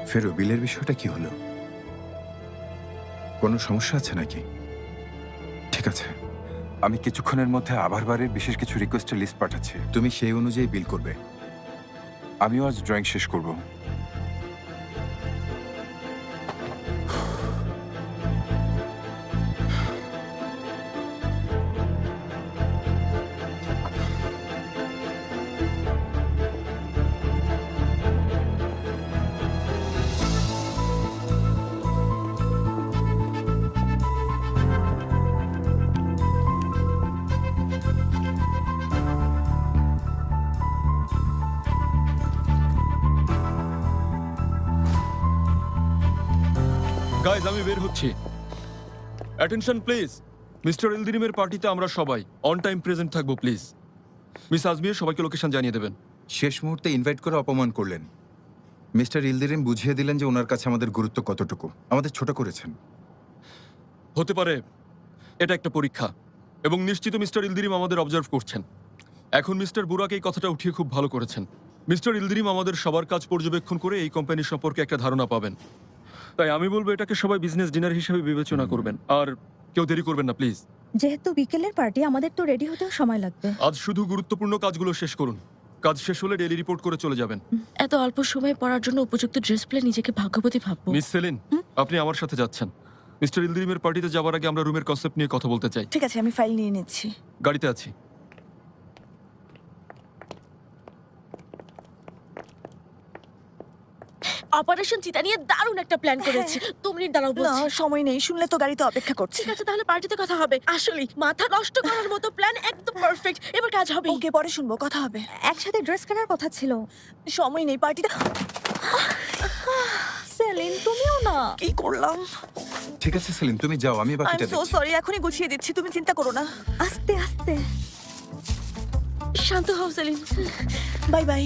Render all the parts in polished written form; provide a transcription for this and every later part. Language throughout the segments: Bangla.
ফেরো, বিলের বিষয়টা কি হলো? কোনো সমস্যা আছে নাকি? ঠিক আছে, আমি কিছুক্ষণের মধ্যে আবার বারের বিশেষ কিছু রিকোয়েস্টের লিস্ট পাঠাচ্ছি। তুমি সেই অনুযায়ী বিল করবে। আমিও আজ ড্রয়িং শেষ করব। গাইজ, আমি বের হচ্ছি। Attention please. মিস্টার ইলদিরিমের পার্টিতে আমরা সবাই অন টাইম প্রেজেন্ট থাকবো প্লিজ। মিস আজমির সবাইকে লোকেশন জানিয়ে দেবেন। শেষ মুহূর্তে ইনভাইট করে অপমান করলেন। মিস্টার ইলদিরিম বুঝিয়ে দিলেন যে ওনার কাছে আমাদের গুরুত্ব কতটুকু। আমাদের ছোট করেছেন। হতে পারে এটা একটা পরীক্ষা, এবং নিশ্চিত মিস্টার ইলদিরিম আমাদের অবজার্ভ করছেন। এখন মিস্টার বুরাক এই কথাটা উঠিয়ে খুব ভালো করেছেন। মিস্টার ইলদিরিম আমাদের সবার কাজ পর্যবেক্ষণ করে এই কোম্পানি সম্পর্কে একটা ধারণা পাবেন। তাই আমি বলবো এটাকে সবাই বিজনেস ডিনার হিসেবে বিবেচনা করবেন, আর কেউ দেরি করবেন না প্লিজ। যেহেতু বিকেলের পার্টি, আমাদের তো রেডি হতেও সময় লাগবে। আজ শুধু গুরুত্বপূর্ণ কাজগুলো শেষ করুন। কাজ শেষ হলে ডেইলি রিপোর্ট করে চলে যাবেন। এত অল্প সময় পড়ার জন্য উপযুক্ত ড্রেস পেলে নিজেকে ভাগ্যবতী ভাববো। মিস সেলিন, আপনি আমার সাথে যাচ্ছেন। মিস্টার ইলদিরিমের পার্টিতে যাওয়ার আগে আমরা রুমের কনসেপ্ট নিয়ে কথা বলতে চাই। ঠিক আছে, আমি ফাইল নিয়ে নিচ্ছি। গাড়িতে আছি। অপারেশন চিতা নিয়ে দারুণ একটা প্ল্যান করেছি। 2 মিনিট দাঁড়াও না, বলছি। সময় নেই, শুনলে তো গাড়িতে অপেক্ষা করছে। ঠিক আছে, তাহলে পার্টিতে কথা হবে। আসলে মাথা নষ্ট করার মতো প্ল্যান একদম পারফেক্ট। এবার কাজ হবে। ওকে, পরে শুনবো, কথা হবে। একসাথে ড্রেস কেনার কথা ছিল। সময় নেই, পার্টিটা। সেলিন, তুমিও না। কি করলাম? ঠিক আছে সেলিম, তুমি যাও, আমি আই বাকিটা এম সো দেখছি। সরি, এখনই গুছিয়ে দিচ্ছি, তুমি চিন্তা করো না। আস্তে আস্তে। শান্ত হও সেলিন। Bye bye.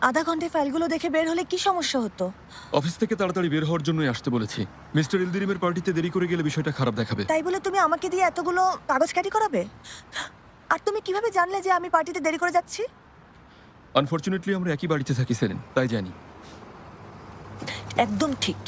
আধা ঘন্টায় ফাইলগুলো দেখে বের হলে কি সমস্যা হতো? অফিস থেকে তাড়াতাড়ি বের হওয়ার জন্যই আসতে বলেছি। মিস্টার ইলদিরিমের পার্টিতে দেরি করে গেলে বিষয়টা খারাপ দেখাবে। তাই বলে তুমি আমাকে দিয়ে এতগুলো কাগজ কাটি করাবে? আর তুমি কিভাবে জানলে যে আমি পার্টিতে দেরি করে যাচ্ছি? আনফরচুনেটলি আমরা একই বাড়িতে থাকি সেলিন, তাই জানি। একদম ঠিক।